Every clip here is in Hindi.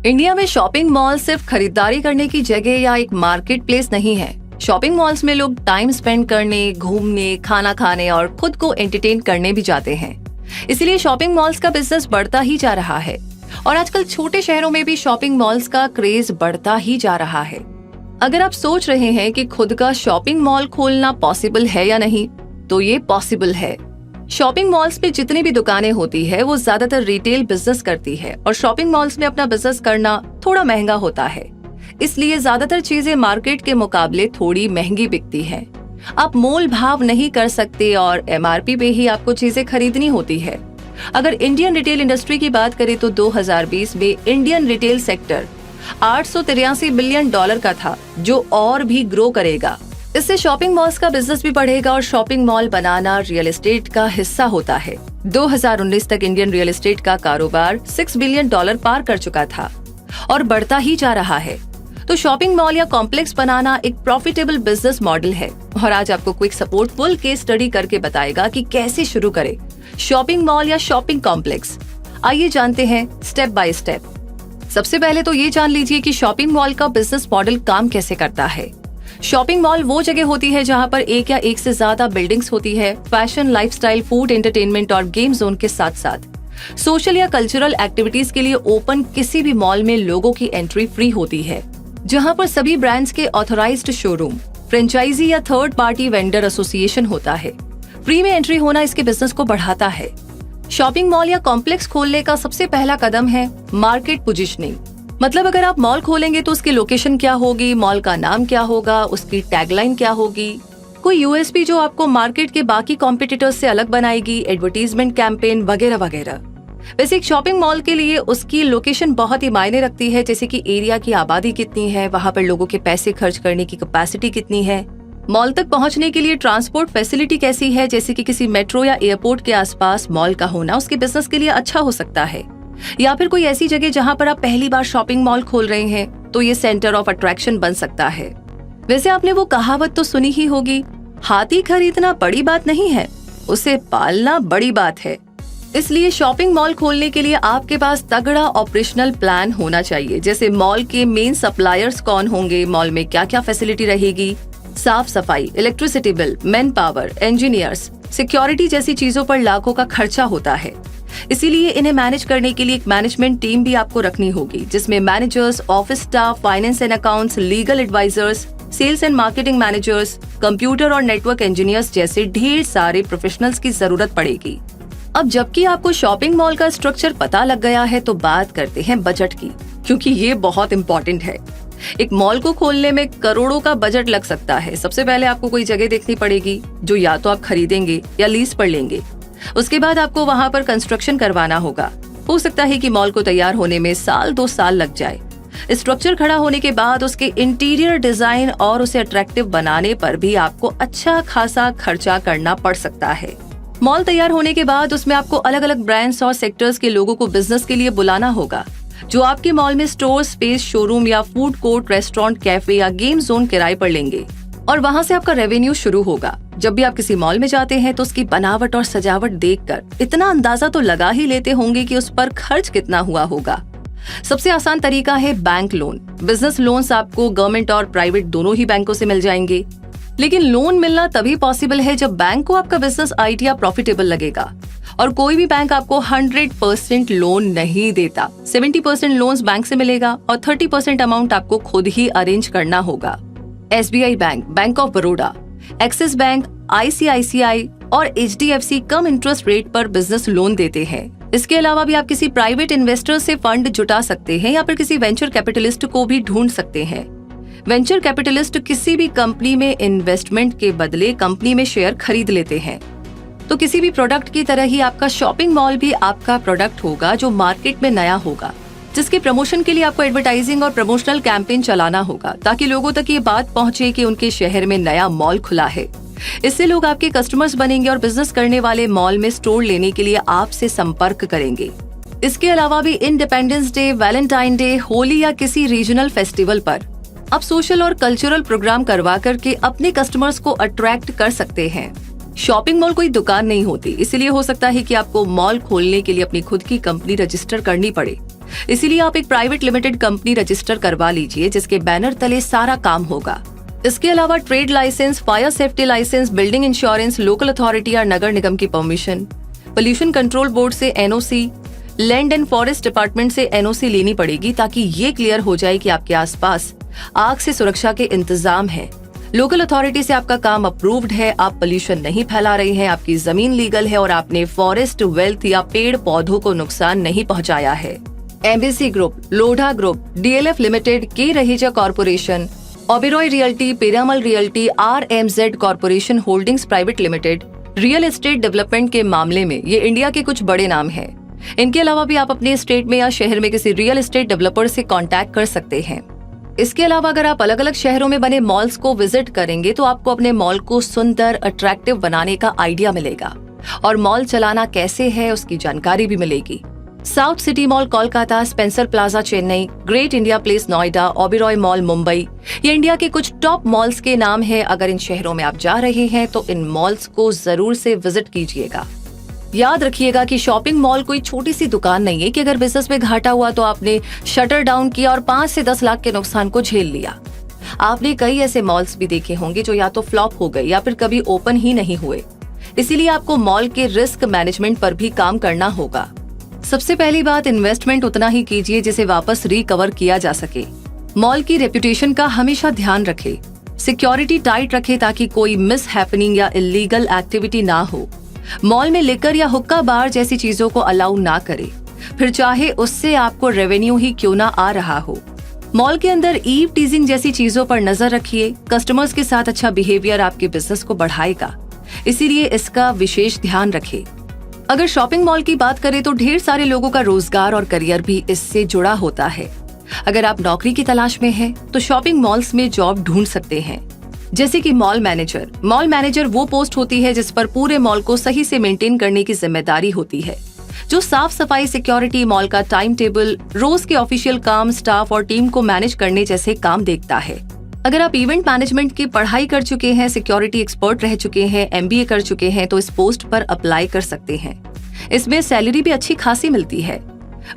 इंडिया में शॉपिंग मॉल सिर्फ खरीदारी करने की जगह या एक मार्केट प्लेस नहीं है। शॉपिंग मॉल्स में लोग टाइम स्पेंड करने, घूमने, खाना खाने और खुद को एंटरटेन करने भी जाते हैं। इसलिए शॉपिंग मॉल्स का बिजनेस बढ़ता ही जा रहा है और आजकल छोटे शहरों में भी शॉपिंग मॉल्स का क्रेज बढ़ता ही जा रहा है। अगर आप सोच रहे हैं कि खुद का शॉपिंग मॉल खोलना पॉसिबल है या नहीं, तो ये पॉसिबल है। शॉपिंग मॉल्स में जितनी भी दुकानें होती है वो ज्यादातर रिटेल बिजनेस करती है और शॉपिंग मॉल्स में अपना बिजनेस करना थोड़ा महंगा होता है, इसलिए ज्यादातर चीजें मार्केट के मुकाबले थोड़ी महंगी बिकती हैं। आप मोल भाव नहीं कर सकते और MRP पे ही आपको चीजें खरीदनी होती है। अगर इंडियन रिटेल इंडस्ट्री की बात करें तो 2020 में इंडियन रिटेल सेक्टर $883 बिलियन का था, जो और भी ग्रो करेगा। इससे शॉपिंग मॉल्स का बिजनेस भी बढ़ेगा और शॉपिंग मॉल बनाना रियल एस्टेट का हिस्सा होता है। 2019 तक इंडियन रियल एस्टेट का कारोबार $6 बिलियन पार कर चुका था और बढ़ता ही जा रहा है। तो शॉपिंग मॉल या कॉम्प्लेक्स बनाना एक प्रॉफिटेबल बिजनेस मॉडल है और आज आपको quick support full case study करके बताएगा कि कैसे शुरू करें शॉपिंग मॉल या शॉपिंग कॉम्प्लेक्स। आइए जानते हैं स्टेप बाय स्टेप। सबसे पहले तो ये जान लीजिए कि शॉपिंग मॉल का बिजनेस मॉडल काम कैसे करता है। शॉपिंग मॉल वो जगह होती है जहाँ पर एक या एक से ज्यादा बिल्डिंग्स होती है। फैशन, लाइफस्टाइल, फूड, एंटरटेनमेंट और गेम जोन के साथ साथ सोशल या कल्चरल एक्टिविटीज के लिए ओपन किसी भी मॉल में लोगों की एंट्री फ्री होती है, जहाँ पर सभी ब्रांड्स के ऑथराइज्ड शोरूम, फ्रेंचाइजी या थर्ड पार्टी वेंडर एसोसिएशन होता है। फ्री में एंट्री होना इसके बिजनेस को बढ़ाता है। शॉपिंग मॉल या कॉम्प्लेक्स खोलने का सबसे पहला कदम है मार्केट पोजीशनिंग। मतलब अगर आप मॉल खोलेंगे तो उसकी लोकेशन क्या होगी, मॉल का नाम क्या होगा, उसकी टैगलाइन क्या होगी, कोई USP जो आपको मार्केट के बाकी कॉम्पिटिटर्स से अलग बनाएगी, एडवर्टीजमेंट कैंपेन वगैरह वगैरह। वैसे एक शॉपिंग मॉल के लिए उसकी लोकेशन बहुत ही मायने रखती है, जैसे कि एरिया की आबादी कितनी है, वहाँ पर लोगों के पैसे खर्च करने की कैपेसिटी कितनी है, मॉल तक पहुँचने के लिए ट्रांसपोर्ट फैसिलिटी कैसी है, जैसे कि किसी मेट्रो या एयरपोर्ट के आसपास मॉल का होना उसके बिजनेस के लिए अच्छा हो सकता है। या फिर कोई ऐसी जगह जहाँ पर आप पहली बार शॉपिंग मॉल खोल रहे हैं तो ये सेंटर ऑफ अट्रैक्शन बन सकता है। वैसे आपने वो कहावत तो सुनी ही होगी, हाथी खरीदना बड़ी बात नहीं है, उसे पालना बड़ी बात है। इसलिए शॉपिंग मॉल खोलने के लिए आपके पास तगड़ा ऑपरेशनल प्लान होना चाहिए, जैसे मॉल के मेन सप्लायर्स कौन होंगे, मॉल में क्या क्या फैसिलिटी रहेगी, साफ सफाई, electricity bill, man power, engineers, security जैसी चीजों पर लाखों का खर्चा होता है। इसीलिए इन्हें मैनेज करने के लिए एक मैनेजमेंट टीम भी आपको रखनी होगी, जिसमें managers, office staff, finance and accounts, legal advisers, sales and marketing managers, computer और नेटवर्क इंजीनियर्स जैसे ढेर सारे प्रोफेशनल्स की जरूरत पड़ेगी। अब जबकि आपको शॉपिंग मॉल का स्ट्रक्चर पता लग गया है तो बात करते हैं बजट की, क्योंकि ये बहुत इंपॉर्टेंट है। एक मॉल को खोलने में करोड़ों का बजट लग सकता है। सबसे पहले आपको कोई जगह देखनी पड़ेगी जो या तो आप खरीदेंगे या लीज पर लेंगे। उसके बाद आपको वहाँ पर कंस्ट्रक्शन करवाना होगा। हो सकता है कि मॉल को तैयार होने में 1-2 साल लग जाए। स्ट्रक्चर खड़ा होने के बाद उसके इंटीरियर डिजाइन और उसे अट्रैक्टिव बनाने पर भी आपको अच्छा खासा खर्चा करना पड़ सकता है। मॉल तैयार होने के बाद उसमें आपको अलग अलग ब्रांड्स और सेक्टर्स के लोगों को बिजनेस के लिए बुलाना होगा, जो आपके मॉल में स्टोर स्पेस, शोरूम या फूड कोर्ट, रेस्टोरेंट, कैफे या गेम जोन किराए पर लेंगे और वहाँ से आपका रेवेन्यू शुरू होगा। जब भी आप किसी मॉल में जाते हैं तो उसकी बनावट और सजावट देखकर इतना अंदाजा तो लगा ही लेते होंगे कि उस पर खर्च कितना हुआ होगा। सबसे आसान तरीका है बैंक लोन। बिजनेस लोन्स आपको गवर्नमेंट और प्राइवेट दोनों ही बैंकों से मिल जाएंगे, लेकिन लोन मिलना तभी पॉसिबल है जब बैंक को आपका बिजनेस आइडिया प्रॉफिटेबल लगेगा। और कोई भी बैंक आपको 100% लोन नहीं देता। 70% लोन्स बैंक से मिलेगा और 30% अमाउंट आपको खुद ही अरेंज करना होगा। SBI bank, bank of Baroda, axis bank, ICICI और HDFC कम इंटरेस्ट रेट पर बिजनेस लोन देते हैं। इसके अलावा भी आप किसी प्राइवेट इन्वेस्टर से फंड जुटा सकते हैं या फिर किसी वेंचर कैपिटलिस्ट को भी ढूंढ सकते हैं। वेंचर कैपिटलिस्ट किसी भी कंपनी में इन्वेस्टमेंट के बदले कंपनी में शेयर खरीद लेते हैं। तो किसी भी प्रोडक्ट की तरह ही आपका शॉपिंग मॉल भी आपका प्रोडक्ट होगा जो मार्केट में नया होगा, जिसके प्रमोशन के लिए आपको एडवर्टाइजिंग और प्रमोशनल कैंपेन चलाना होगा ताकि लोगों तक ये बात पहुंचे कि उनके शहर में नया मॉल खुला है। इससे लोग आपके कस्टमर्स बनेंगे और बिजनेस करने वाले मॉल में स्टोर लेने के लिए आपसे संपर्क करेंगे। इसके अलावा भी independence day, Valentine day, Holi या किसी रीजनल फेस्टिवल पर आप सोशल और कल्चरल प्रोग्राम करवा करके अपने कस्टमर्स को अट्रैक्ट कर सकते हैं। शॉपिंग मॉल कोई दुकान नहीं होती, इसलिए हो सकता है कि आपको मॉल खोलने के लिए अपनी खुद की कंपनी रजिस्टर करनी पड़े, इसीलिए आप एक प्राइवेट लिमिटेड कंपनी रजिस्टर करवा लीजिए जिसके बैनर तले सारा काम होगा। इसके अलावा trade licence, fire safety licence, building insurance, local authority या नगर निगम की परमिशन, पोल्यूशन कंट्रोल बोर्ड से NOC, land and forest department से एनओसी लेनी पड़ेगी ताकि ये क्लियर हो जाए कि आपके आसपास आग से सुरक्षा के इंतजाम है। लोकल अथॉरिटी से आपका काम अप्रूव्ड है, आप पोल्यूशन नहीं फैला रहे हैं, आपकी जमीन लीगल है और आपने फॉरेस्ट वेल्थ या पेड़ पौधों को नुकसान नहीं पहुंचाया है। MBC group, Lodha group, DLF limited, K Raheja corporation, Oberoi realty, Piramal realty, RMZ corporation holdings private limited, real estate development के मामले में ये इंडिया के कुछ बड़े नाम हैं। इनके अलावा भी आप अपने स्टेट में या शहर में किसी रियल एस्टेट डेवलपर से कांटेक्ट कर सकते हैं। इसके अलावा अगर आप अलग अलग शहरों में बने मॉल्स को विजिट करेंगे तो आपको अपने मॉल को सुंदर, अट्रैक्टिव बनाने का आइडिया मिलेगा और मॉल चलाना कैसे है उसकी जानकारी भी मिलेगी। South city mall Kolkata, Spencer plaza Chennai, great India place Noida, Oberoi mall Mumbai, ये इंडिया के कुछ टॉप मॉल्स के नाम हैं। अगर इन शहरों में आप जा रहे हैं तो इन मॉल्स को जरूर से विजिट कीजिएगा। याद रखिएगा कि शॉपिंग मॉल कोई छोटी सी दुकान नहीं है कि अगर बिजनेस में घाटा हुआ तो आपने शटर डाउन किया और 5 से 10 लाख के नुकसान को झेल लिया। आपने कई ऐसे मॉल्स भी देखे होंगे जो या तो फ्लॉप हो गए या फिर कभी ओपन ही नहीं हुए। इसीलिए आपको मॉल के रिस्क मैनेजमेंट पर भी काम करना होगा। सबसे पहली बात, इन्वेस्टमेंट उतना ही कीजिए जिसे वापस रिकवर किया जा सके। मॉल की रेपुटेशन का हमेशा ध्यान रखें। सिक्योरिटी टाइट रखें ताकि कोई मिस हैपनिंग या इलीगल एक्टिविटी ना हो। मॉल में लिकर या हुक्का बार जैसी चीजों को अलाउ ना करें, फिर चाहे उससे आपको रेवेन्यू ही क्यों ना आ रहा हो। मॉल के अंदर ईव टीजिंग जैसी चीजों पर नजर रखिए। कस्टमर्स के साथ अच्छा बिहेवियर आपके बिजनेस को बढ़ाएगा, इसीलिए इसका विशेष ध्यान रखें। अगर शॉपिंग मॉल की बात करें तो ढेर सारे लोगों का रोजगार और करियर भी इससे जुड़ा होता है। अगर आप नौकरी की तलाश में हैं, तो शॉपिंग मॉल्स में जॉब ढूंढ सकते हैं, जैसे कि मॉल मैनेजर। मॉल मैनेजर वो पोस्ट होती है जिस पर पूरे मॉल को सही से मेंटेन करने की जिम्मेदारी होती है, जो साफ सफाई, सिक्योरिटी, मॉल का टाइम टेबल, रोज के ऑफिशियल काम, स्टाफ और टीम को मैनेज करने जैसे काम देखता है। अगर आप इवेंट मैनेजमेंट की पढ़ाई कर चुके हैं, सिक्योरिटी एक्सपर्ट रह चुके हैं, एमबीए कर चुके हैं, तो इस पोस्ट पर अप्लाई कर सकते हैं। इसमें सैलरी भी अच्छी खासी मिलती है।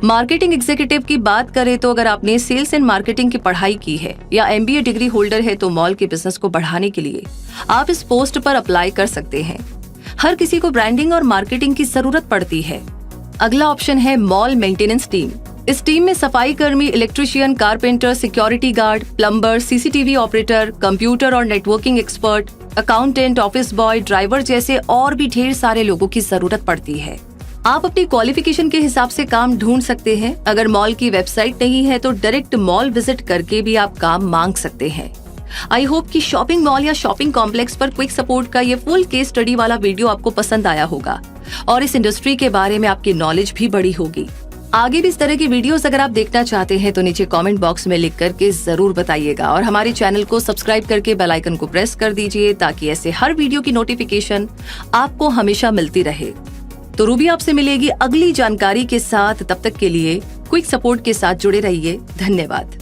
मार्केटिंग एग्जीक्यूटिव की बात करें तो अगर आपने सेल्स एंड मार्केटिंग की पढ़ाई की है या एमबीए डिग्री होल्डर है तो मॉल के बिजनेस को बढ़ाने के लिए आप इस पोस्ट पर अप्लाई कर सकते हैं। हर किसी को ब्रांडिंग और मार्केटिंग की जरूरत पड़ती है। अगला ऑप्शन है मॉल मेंटेनेंस टीम। इस टीम में सफाई कर्मी, electrician, carpenter, security guard, plumber, CCTV operator, computer और networking expert, accountant, office boy, driver जैसे और भी ढेर सारे लोगों की जरूरत पड़ती है। आप अपनी क्वालिफिकेशन के हिसाब से काम ढूंढ सकते हैं। अगर मॉल की वेबसाइट नहीं है तो डायरेक्ट मॉल विजिट करके भी आप काम मांग सकते हैं। आई होप कि शॉपिंग मॉल या शॉपिंग कॉम्प्लेक्स पर क्विक सपोर्ट का ये फुल केस स्टडी वाला वीडियो आपको पसंद आया होगा और इस इंडस्ट्री के बारे में आपकी नॉलेज भी बढ़ी होगी। आगे भी इस तरह की वीडियोस अगर आप देखना चाहते हैं तो नीचे कमेंट बॉक्स में लिख करके जरूर बताइएगा और हमारे चैनल को सब्सक्राइब करके बेल आइकन को प्रेस कर दीजिए ताकि ऐसे हर वीडियो की नोटिफिकेशन आपको हमेशा मिलती रहे। तो रूबी आपसे मिलेगी अगली जानकारी के साथ। तब तक के लिए क्विक सपोर्ट के साथ जुड़े रहिए। धन्यवाद।